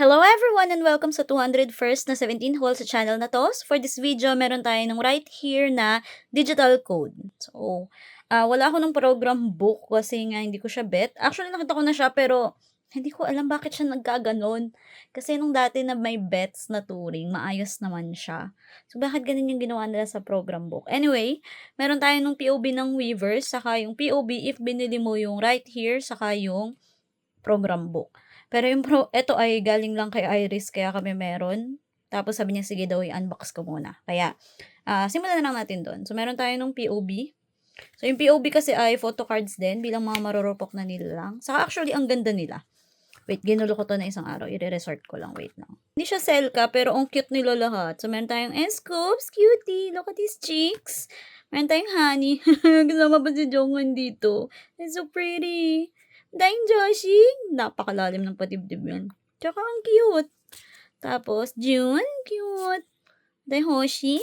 Hello everyone and welcome sa 201st na 17 hole sa channel na to. So for this video, meron tayo ng right here na digital code. So, wala ako ng program book kasi nga hindi ko siya bet. Actually, nakita ko na siya pero hindi ko alam bakit siya nagkaganon. Kasi nung dati na may bets na Turing, maayos naman siya. So, bakit ganun yung ginawa nila sa program book? Anyway, meron tayo ng POB ng Weavers, saka yung POB if binili mo yung right here, saka yung program book. Pero yung eto ay galing lang kay Iris kaya kami meron. Tapos sabi niya, sige daw i-unbox ko muna. Kaya, simulan na lang natin doon. So, meron tayo ng POB. So, yung POB kasi ay photo cards din bilang mga marurupok na nila lang. Saka actually, ang ganda nila. Wait, ginulo ko to na isang araw. I-resort ko lang. Wait lang. Hindi siya Selka, pero ang cute nila lahat. So, meron tayong S-Scoops. Cutie. Look at these cheeks. Meron tayong Honey. Kasama pa si Jonghan dito. It's so pretty. Dahing Joshi. Napakalalim ng padibdib yan. Tsaka ang cute. Tapos, June. Cute. Dahing Hoshi.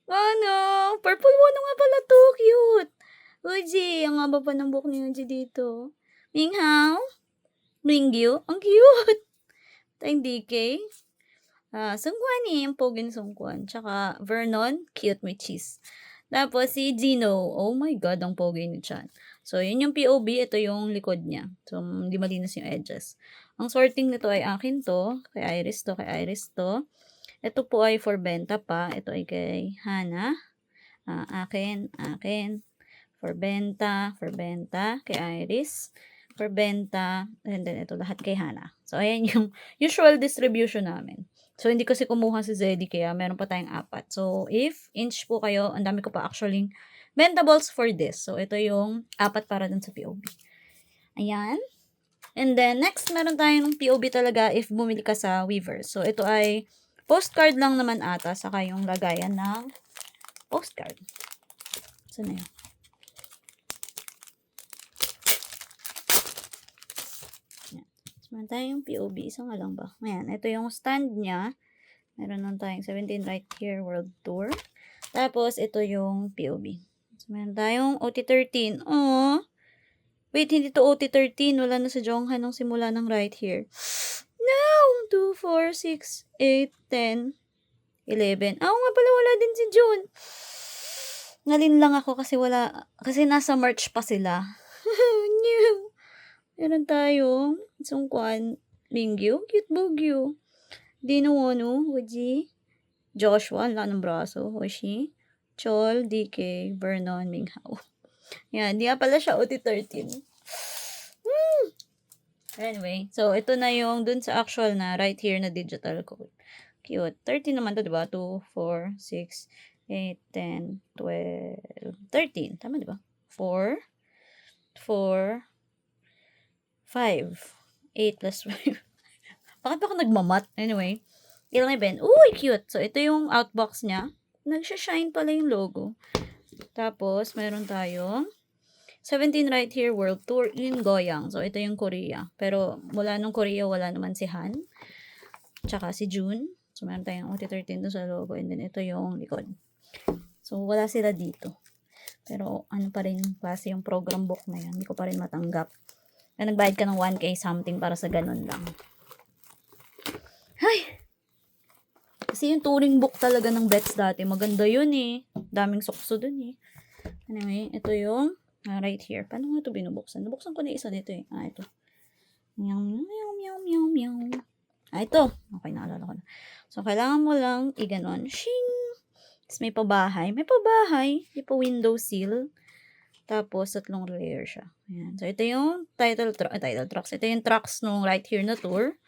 Ano? Purple Wono nga pala to. Cute. Uji. Ang haba pa ng buhok ni Uji dito. Minghao. Mingyu. Ang cute. Tayong DK. Sungkwan eh. Ang poging Sungkwan. Tsaka Vernon. Cute with cheese. Tapos si Gino. Oh my God. Ang pogi ni Chan. So, yun yung POB. Ito yung likod niya. So, hindi malinis yung edges. Ang sorting nito ay akin to. Kay Iris to. Kay Iris to. Ito po ay for benta pa. Ito ay kay Hana. Akin. For benta. Kay Iris. For benta. And then ito lahat kay Hana. So, ayan yung usual distribution namin. So, hindi kasi kumuha si Zeddy kaya meron pa tayong 4. So, if inch po kayo, ang dami ko pa actually bentables for this. So, ito yung 4 para dun sa POB. Ayan. And then, next, meron tayong POB talaga if bumili ka sa Weavers. So, ito ay postcard lang naman ata, saka yung lagayan ng postcard. So, na yun. Meron tayong POB. Isa nga lang ba? Ayan. Ito yung stand niya. Meron lang tayong 17 right here world tour. Tapos, ito yung POB. So, meron tayong OT13. Oh! Wait, hindi to OT13. Wala na sa Jonghan nung simula ng right here. No! 2, 4, 6, 8, 10, 11. Nga pala, wala din si June. Nalin lang ako kasi wala. Kasi nasa March pa sila. No! Meron tayong Sungkwan, Mingyu, Cute Bugyu, Dino Wono, Wuji, Joshua, ang ng braso, Hoshi, Chol, DK, Vernon, Minghao. Yan, di nga pala siya OT13. Anyway, so ito na yung dun sa actual na right here na digital code. Cute. 13 naman to, diba? 2, 4, 6, 8, 10, 12, 13. Tama, diba? 4, 5. 8 plus 5. Bakit ako nagmamat? Anyway, ilang event. Uy, cute. So, ito yung outbox niya. Nagsha-shine pala yung logo. Tapos, meron tayong 17 right here world tour in Goyang. So, ito yung Korea. Pero, mula nung Korea, wala naman si Han. Tsaka si June. So, meron tayong OT13 doon sa logo. And then, ito yung likod. So, wala sila dito. Pero, ano pa rin klase yung program book na yan. Hindi ko pa rin matanggap. Na nagbayad ka ng 1K something para sa ganun lang. Ay! Kasi yung Turing book talaga ng bets dati, maganda yun eh. Daming sukso dun eh. Anyway, ito yung right here. Paano nga ito binubuksan? Nabuksan ko na isa dito eh. Ito. Meow, meow, meow, meow, meow. Ito. Okay, naalala ko na. So, kailangan mo lang i-ganon. Shing! Tapos may pabahay. May pabahay. May pa window sill. Tapos, 3 layer siya. Ayan. So, ito yung title tracks. Ito yung tracks nung right here na tour.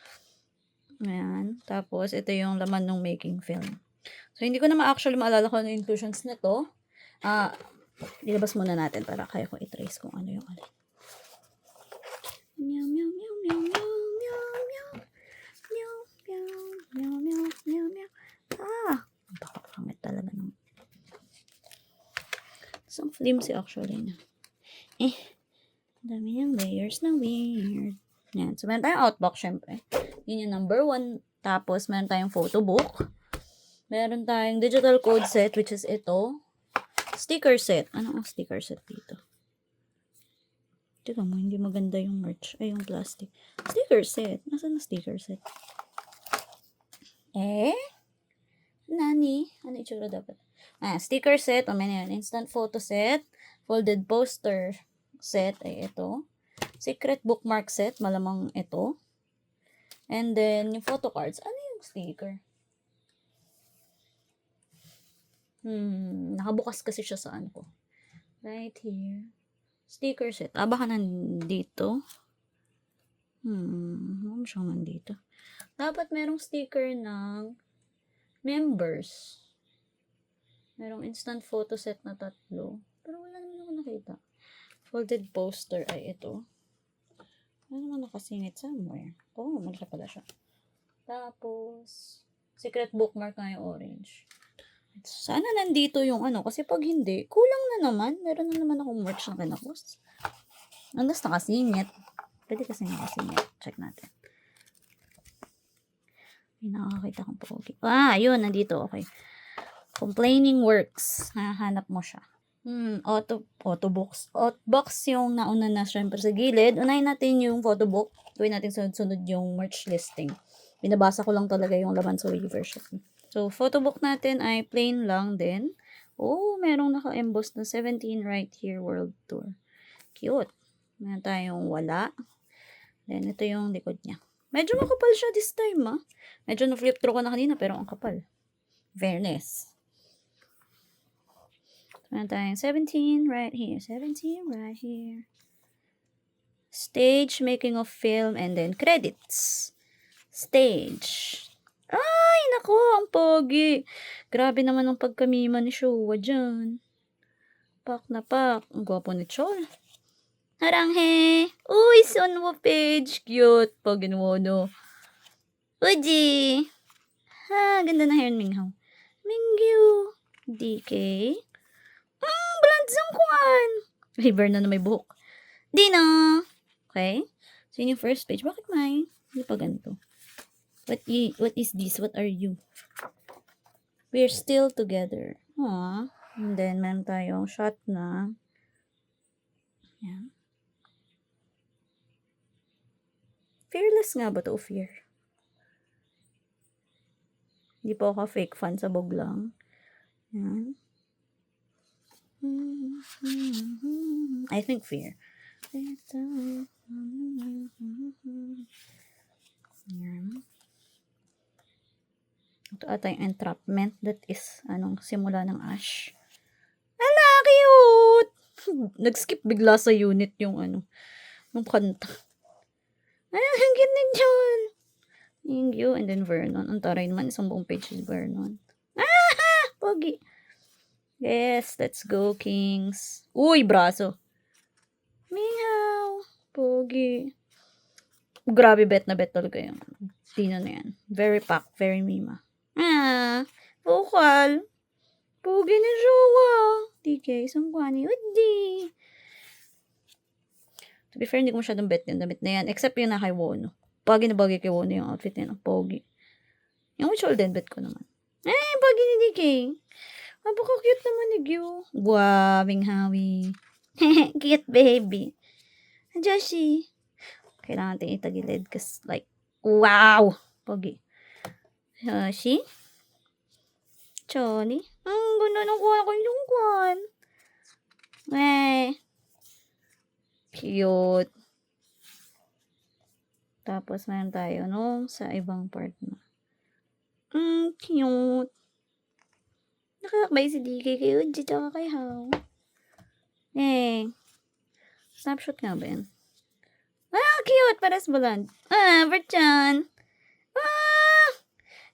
Ayan. Tapos, ito yung laman ng making film. So, hindi ko na actually maalala kung ano yung inclusions nito. Ilabas muna natin para kaya ko i-trace kung ano yung alin. Meow, meow, meow, meow, meow, meow, meow. Meow, meow, meow, meow, meow, meow. Bakakangit talaga ng isang flimsy actually na. Dami niyang layers na weird. Yan. So, meron tayong outbox, syempre. Yun yung number 1. Tapos, meron tayong photo book. Meron tayong digital code set, which is ito. Sticker set. Ano ang sticker set dito? Teka mo, hindi maganda yung merch. Ay, yung plastic. Sticker set. Nasaan ang sticker set? Eh? Nani? Ano itsura dapat? Sticker set. O, may na yan. Instant photo set. Folded poster set. Ay, ito. Secret bookmark set. Malamang ito. And then, yung photo cards. Ano yung sticker? Nakabukas kasi siya sa ano ko. Right here. Sticker set. Baka nandito. Ano siyang nandito? Dapat merong sticker ng members. Merong instant photo set na 3. Pero wala naman ako nakita. Folded poster ay ito. Ano naman nakasingit somewhere? Oh, malaki pala siya. Tapos, secret bookmark na yung orange. Sana nandito yung ano, kasi pag hindi, kulang na naman. Meron na naman akong merch na kinapos. Unless nakasingit. Pwede kasi nakasingit. Check natin. May nakakita kong pogi. Ayun, nandito. Okay. Complaining works. Hahanap mo siya. Autobox. Outbox yung nauna na syempre sa gilid. Unahin natin yung photobook. Gawin natin sunod-sunod yung merch listing. Binabasa ko lang talaga yung laman sa Weverse. So, photobook natin ay plain lang din. Merong naka-emboss na 17 right here world tour. Cute. Meron tayong wala. Then, ito yung likod niya. Medyo makapal siya this time, Medyo na-flip through ko na kanina, pero ang kapal. Fairness. Meron tayong 17 right here. 17 right here. Stage, making of film, and then credits. Stage. Ay, nako, ang pogi. Grabe naman ang pagkamima ni Showa dyan. Pak na pak. Ang gwapo ni Chol. Haranghe. Uy, Sunwo page. Cute. Pogi mo, no. Uji. Ganda na hair ni Minghaw. Mingyu. DK. Blandzong kuhan. River na may buhok. Dino. Okay. So, yun yung first page. Bakit may? Hindi pa ganito. What is this? What are you? We're still together. Aww. And then, meron tayong shot na. Yan. Fearless nga ba to? Fear. Hindi po ako fake fan sa boglang. Yan. I think fear. Yan. Ito ata yung entrapment. That is, simula ng Ash. Ala, cute! Nag-skip bigla sa unit yung yung kanta. Ay, ang cute din dyan. Thank you. And then Vernon. Ang taray naman, isang buong page is Vernon. Pogi. Yes, let's go, Kings. Uy, braso. Meow. Pogi. Grabe, bet na bet talaga yung Dino na yan. Very packed, very mima. Vocal. Pogi ni Jowa. DK, sangkwani. Udi. To be fair, hindi ko masyadong bet yung damit na yan. Except yung na kay Wono. Pogi na bagay kay Wono yung outfit niya. Pogi. Yung which all din bet ko naman. Pogi ni DK. Baka-cute naman ni Gyu. Wawing hawi. Cute baby. Joshi. Kailangan natin itagilid. Kasi like, wow! Pogi. Joshi. Choni. Ang ganda ng kuha ko yung kuhan. Cute. Tapos, meron tayo, sa ibang part na. Cute. Nakakabay si DK kay Uji tsaka kay How. Snapshot nga ba yan? Cute! Pares bulan. Berchan.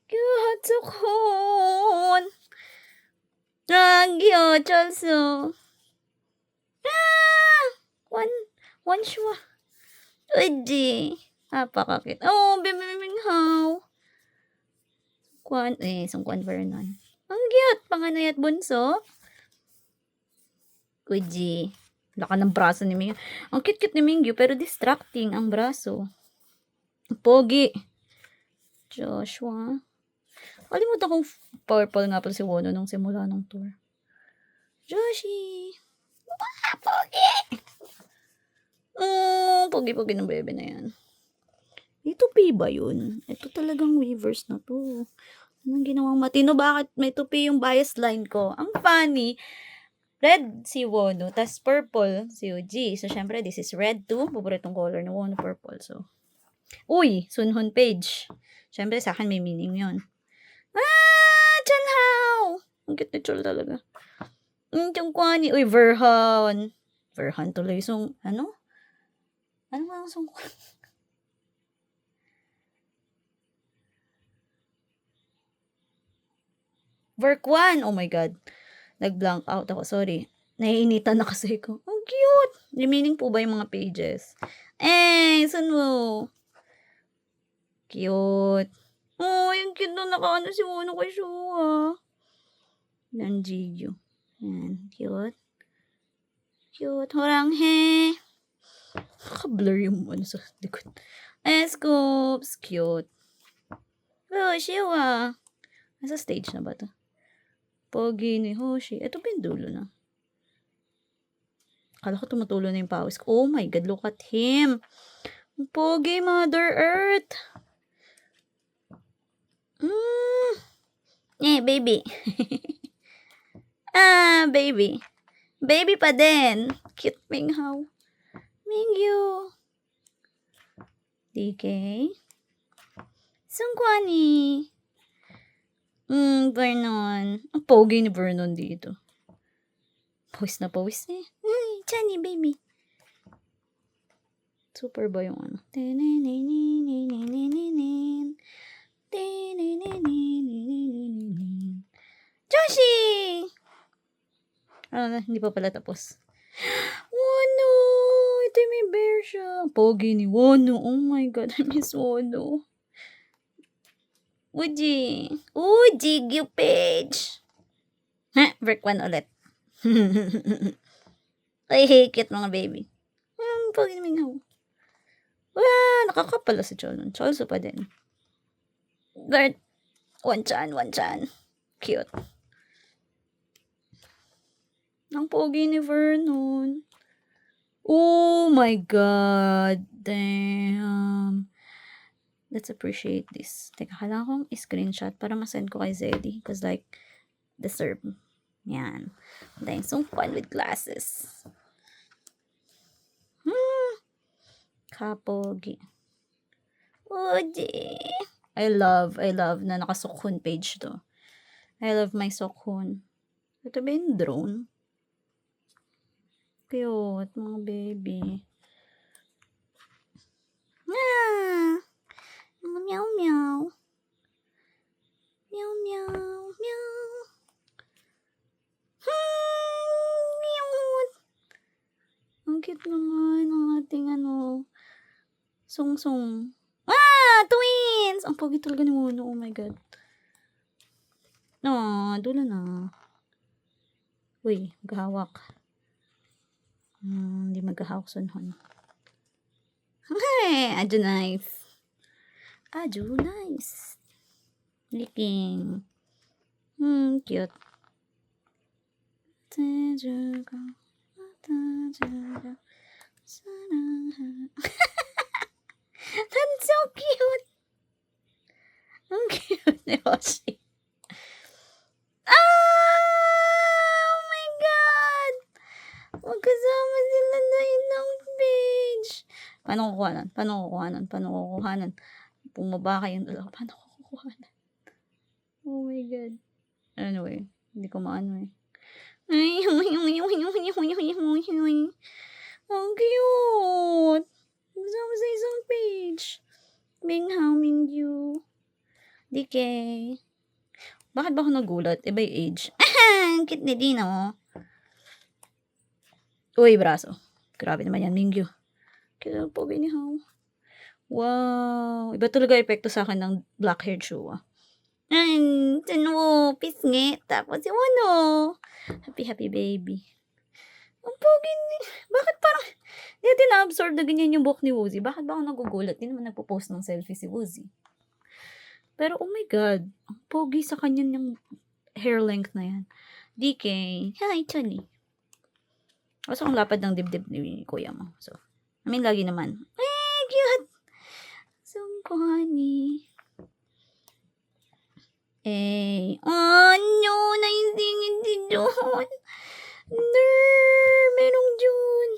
Cute! Sukon! Cute also. One shwa. Uji. Napakakit. Bimiming How. Sungkwan Vernon. Ang cute! Panganay at bunso. Uji. Laka ng braso ni Mingyu. Ang cute-cute ni Mingyu, pero distracting ang braso. Pogi. Joshua. Kalimutan kong purple nga pala si Wono nung simula ng tour. Joshi. Pogi! Pogi-pogi ng bebe na yan. May tupi ba yun? Ito talagang Weavers na to. Anong ginawang matino? Bakit may tupi yung bias line ko? Ang funny. Red si Wono, tas purple si Uji. So, syempre, this is red too. Paboritong color ni Wono, purple. So, uy, Sunhun page. Syempre, sa akin may meaning yun. Chanhao! Ang cute ni Chol talaga. Yung kwani. Uy, Verhan. Verhan tuloy. So, ano? Ano nga ang song? Verkwan! Oh my God. Nag-blank out ako. Sorry. Naiinitan na kasi ko. Ang cute! May meaning po ba yung mga pages? Sunwo. Cute. Oh, yung cute na nakaano si Wono kay Shua. Nanjiyo. Yan. Cute. Cute. Horanghe. Naka-blur yung ano sa likod. Scoops. Cute. Oh, Shua. Nasa stage na ba to? Pogi ni Hoshi. Ito ba yung dulo na? Akala ko tumutulo na yung pawis ko. Oh my God, look at him. Pogi, Mother Earth. Baby. Baby. Baby pa din. Cute Minghao. Mingyu. DK. Sungkwani. Vernon. Ang pogi ni Vernon dito. Pawis na pawis eh. Chani, baby. Super ba yung ano? Joshi! Hindi pa pala tapos. Wono! Ito may bear siya. Pogi ni Wono. Oh my God, I miss Wono. Uji, Gupage. Break one ulit. Ay, cute mga baby. Pogi naman ako. Nakakapala si Cholon. Cholso pa din. Guard. One chan. Cute. Ang pogi ni Vernon. Oh my God. Damn. Let's appreciate this. Teka, kailangan kong screenshot para masend ko kay Zeddy. Because like, deserve. Yan. Dahil so fun with glasses. Kapogi. Uji. I love na naka-Sokhun page to. I love my Sokhun. Ito ba yung drone? Cute, mga baby. Meow, meow. Meow, meow, meow. Cute. Ang cute naman ng ating song-song. Twins! Ang pogi talaga ni Wono. Oh my God. Dulo na. Uy, maghahawak. Hindi maghahawak Sunhun. Hey, Aju nice. Licking. Cute. That's so cute. Ang cute ni Hoshi. Oh my God! Magkasama sila na ilang page. Paano kukuhanan? Bumaba kayong dalawa. Paano kukuhanan? Oh my God. Anyway, hindi ko maano eh. Ang cute. Kasama sa isang page. Minghao, Mingyu. DK. Bakit ba ako nagulat? Iba yung age. Ang cute ni Dino. Uy, braso. Grabe naman yan, Mingyu. Kaya po, Minghao. Wow. Iba talaga epekto sa akin ng black-haired Shua. Pisngi. Tapos si Wono. Happy baby. Ang pogi ni... Bakit parang... Hindi natin na-absorb na ganyan yung buhok ni Woozy. Bakit ba ako nagugulat? Hindi naman nagpo-post ng selfie si Woozy. Pero oh my God. Ang pogi sa kanya yung hair length na yan. DK. Hi, Chani. Kaso ang lapad ng dibdib ni kuya mo. So, lagi naman. Cute! So ko, honey. Oh, no, hindi June. Merong June.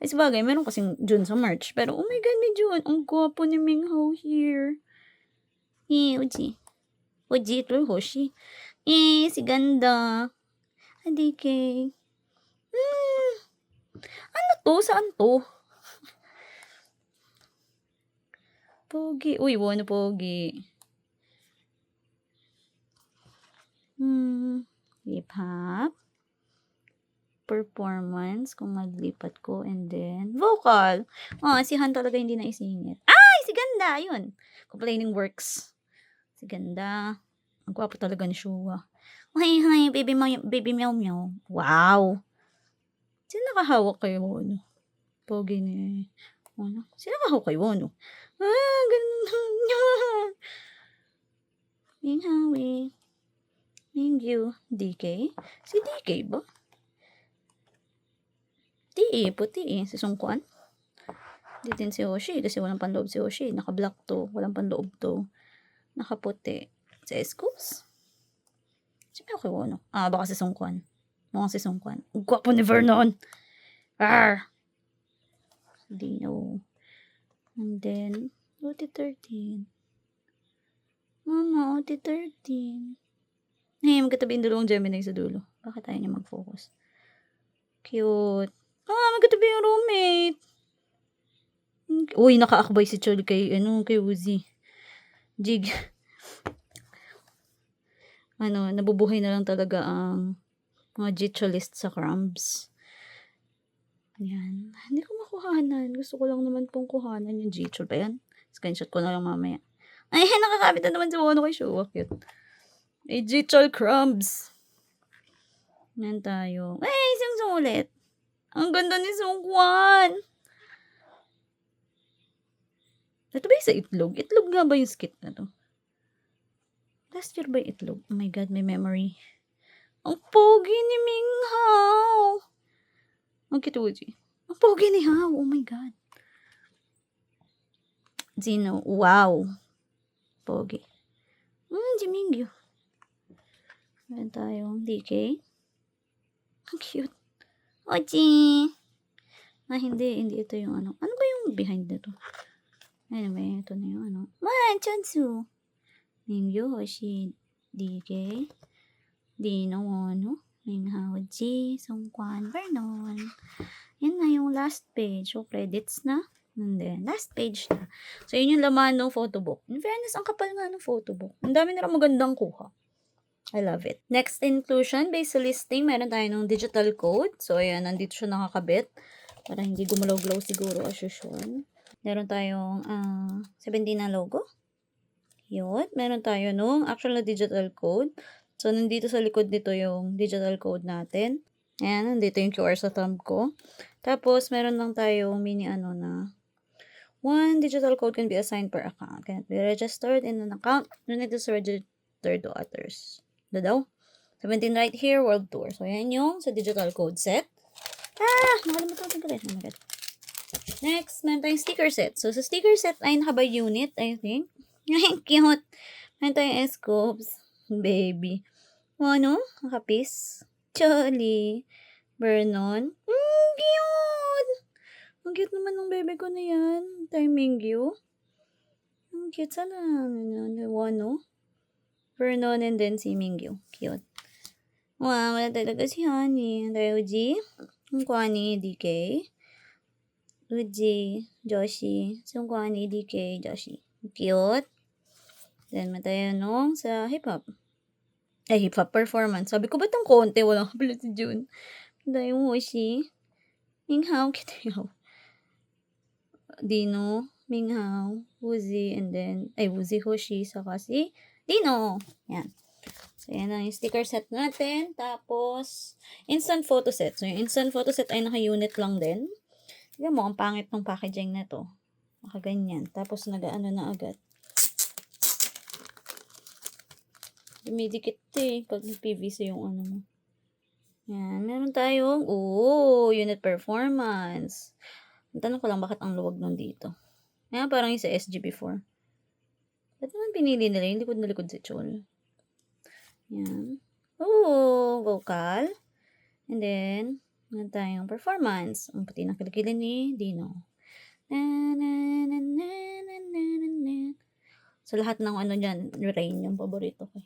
Ay, sabagay, meron kasing June sa March. Pero, oh my God, may June. Ang gwapo ni Minghao here. Uji. Uji, ito Hoshi. Si ganda. Adike. Ano to? Saan to? Pogi. Uy, wano pogi. Lip hop. Performance, kung maglipat ko, and then, vocal. Si Han talaga hindi na isingit. Ay, si ganda, yun. Complaining works. Si ganda. Ang gwapo talaga ni Shua. Hi, baby meow meow. Wow. Sino nakahawak kayo, ano? Pogi ni, ano? Sino nakahawak kayo, ano? Ganda. Minghawi. Mingyu. DK? Si DK ba? Puti eh. Si Sungkwan. Di din si Hoshi kasi walang panloob si Hoshi. Naka-black to. Walang panloob to. Nakaputi. Si Escoops? Si Miyoko Ono. Baka si Sungkwan. Mukhang si Sungkwan. Ang gwapo ni Vernon. Dino. And then, OT13. Mama, OT13. Magkatabi yung dalawang Gemini sa dulo. Bakit tayo niya mag-focus? Cute. Magkatabi yung roommate. Uy, nakaakbay si Chol kay Uzi. Jig. Nabubuhay na lang talaga ang mga Jitcholist sa crumbs. Yan. Hindi ko makuhanan. Gusto ko lang naman pong kuhanan yung Jitchol pa yan. Screenshot ko na lang mamaya. Ay, nakakabit na naman si Wono kay Shua. Cute. Jitchol crumbs. Yan tayo. Isang ulit. Ang ganda ni Sungkwan. Ito ba yung sa itlog? Itlog nga ba yung skit na to? Last year ba yung itlog? Oh my God, may memory. Ang pogi ni Minghao. Ang kituji. Ang pogi ni Hao. Oh my God. Zino. Wow. Pogi. Si Mingyu. Meron tayong DK. Ang cute. Ochi. Hindi ito yung ano. Ano ba yung behind nito? Anyway, ito na yung ano. Chansu. Mingyu, Hoshi, DK. Dino, Wono, Minghao, Ji, Sungkwan, Vernon. Yan na yung last page. So, credits na. And then, last page na. So, yun yung laman ng photobook. In fairness, ang kapal nga ng photobook. Ang dami nila magandang kuha. I love it. Next inclusion, based sa listing, meron tayo ng digital code. So, ayan, nandito siya nakakabit. Para hindi gumalaw-glaw siguro as usual. Meron tayong 17 na logo. Yun. Meron tayo nung actual na digital code. So, nandito sa likod nito yung digital code natin. Ayan, nandito yung QR sa thumb ko. Tapos, meron lang tayong mini na one digital code can be assigned per account. Can be registered in an account. No need to register to others. Daw. 17 right here, world tour. So, yan yung sa digital code set. Nakalimutan ko rin. Oh my God. Next, meron tayong sticker set. So, sa sticker set ay nakabay unit, I think. Cute. Meron tayong S-scopes. Baby. Nakapis. Choli. Vernon. Cute. Ang cute naman ng bebe ko na yan. Tayong Mingyu. Ang cute sana. Vernon and then si Mingyu. Cute. Wow, wala talaga si Honey. Tayo Uji. Sungkwani, DK. Uji, Joshi. Sungkwani, DK, Joshi. Cute. Then, matayo nung sa hip-hop. Hip-hop performance. Sabi ko, ba't ang konti? Walang kapila si June. Tayo Hoshi. Minghao, Kitayo. Dino, Minghao, Uzi, and then, Uzi, Hoshi, saka si Dino. Yan. So, yan ang yung sticker set natin. Tapos, instant photo set. So, yung instant photo set ay naka-unit lang din. Tignan mo, ang pangit ng packaging na to. Nakaganyan. Tapos, nag-ano na agad. Dumidikit pag PVC yung ano mo. Yan. Meron tayong, unit performance. Tanong ko lang bakit ang luwag nun dito. Yan, parang yung sa SG before. Ba't naman pinili nila yung likod na likod si Chol? Yan. Oo, vocal. And then, meron tayong performance. Ang puti ng kilikili ni Dino. Na, na, na, na, na, na, na, na. So, lahat ng ano dyan, Rain yung paborito ko.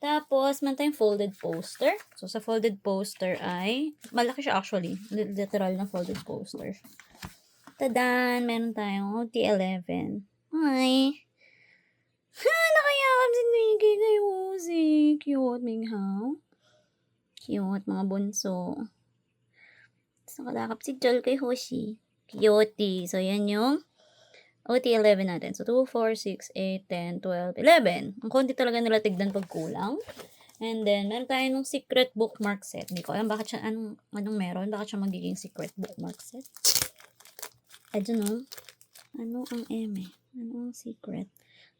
Tapos, meron tayong folded poster. So, sa folded poster ay, malaki siya actually. Literal na folded poster. Tadan! Meron tayong OT11. Hi! Ha! Nakayakap si Nikki kay Uzi. Cute, Minghao. Cute, mga bunso. Tapos nakalakap si Jol kay Hoshi. Cutie. So, yan yung OT11 natin. So, 2, 4, 6, 8, 10, 12, 11. Ang konti talaga nila tignan pag kulang. And then, meron tayo nung secret bookmark set. Hindi ko alam bakit siya, anong meron. Bakit siya magiging secret bookmark set. I don't know. Ano ang eme? Ano ang secret?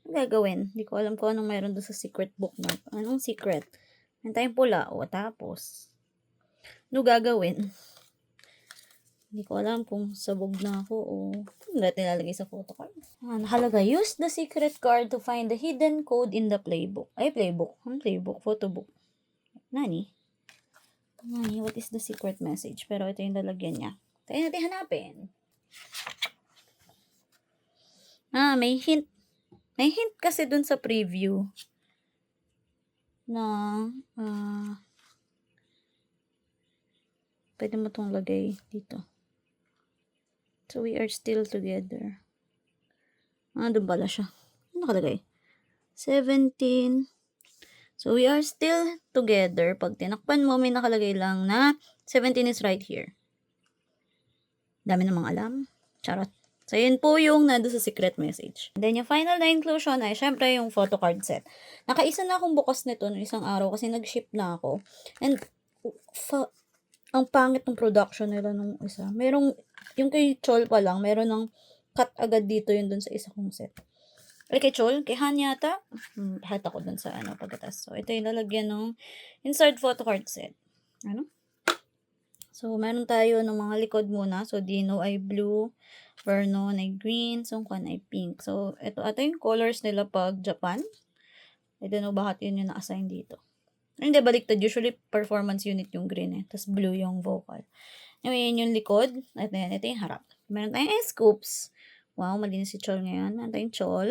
Ang gagawin? Hindi ko alam kung anong meron doon sa secret bookmark. Anong secret? Meron tayong pula. O, tapos. Ano gagawin? Hindi ko alam kung sabog na ako o natin nilalagay sa photocard. Nakalagay, use the secret card to find the hidden code in the playbook. Ay, playbook. Ang playbook? Photobook. Nani? What is the secret message? Pero ito yung lalagyan niya. Tayo natin hanapin. May hint. May hint kasi dun sa preview na pwede mo itong lagay dito. So, we are still together. Doon pala siya. Ano nakalagay? 17. So, we are still together. Pag tinakpan mo, may nakalagay lang na 17 is right here. Dami namang alam. Charot. So, yun po yung nando sa secret message. And then, yung final na inclusion ay, syempre, yung photocard set. Nakaisa na akong bukas nito no isang araw kasi nag-ship na ako. And, ang pangit ng production nila nung isa. Merong, yung kay Chol pa lang, meron ng cut agad dito yun dun sa isa kong set. Ay, kay Chol, kay Han yata, lahat ako dun sa pagkatas. So, ito yung lalagyan ng insert photocard set. So, meron tayo ng mga likod muna. So, Dino ay blue, Vernon ay green, Sungkwan ay pink. So, ito yung colors nila pag Japan. I don't know bakit yun yung na-assign dito. Hindi, baliktad. Usually, performance unit yung green eh. Tapos blue yung vocal. Anyway, yun yung likod. At then, ito yung harap. Meron tayong scoops. Wow, malinis si Chol ngayon. Meron tayong Chol.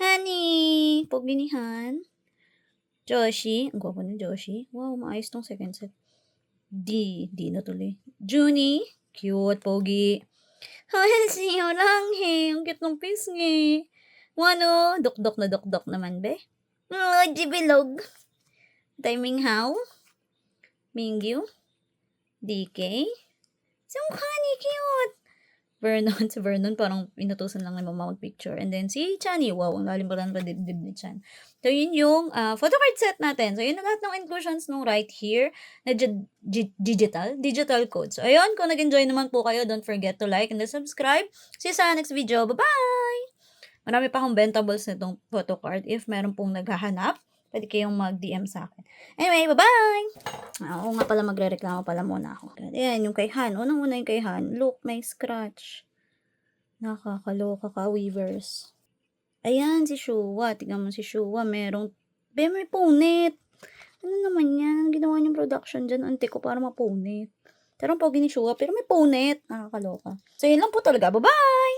Honey! Poginihan. Joshi. Ang gwapo ni Joshi. Wow, maayos tong second set. D na tuloy. Junie. Cute, pogi. Hansi, lang he. Ang cute ng pisngi. Wano, dok-dok naman, be. Jibilog. Timing how? Mingyu. DK. Sungkani, cute. Si Vernon, parang inutusan lang ng mama mag-picture. And then, si Chani, wow, ang lalim pa lang dibdib ni Chan. So, yun yung photocard set natin. So, yun na lahat ng inclusions nung right here na digital code. So, ayun, kung nag-enjoy naman po kayo, don't forget to like and subscribe. See you sa next video. Bye-bye! Marami pa akong bentables nitong photocard. If meron pong naghahanap, pwede kayong mag-DM sa akin. Anyway, bye-bye! Oo nga pala, magre-reklamo pala muna ako. Ayan, yung kay Han. Unang-una yung kay Han. Look, may scratch. Nakakaloka ka, weavers. Ayan, si Shua. Tignan mo si Shua. Merong, may punit. Ano naman yan? Ang ginawa niyong production dyan? Ante ko para mapunit. Pero ang pogi ni Shua, pero may punit. Nakakaloka. So, yun lang po talaga. Bye-bye!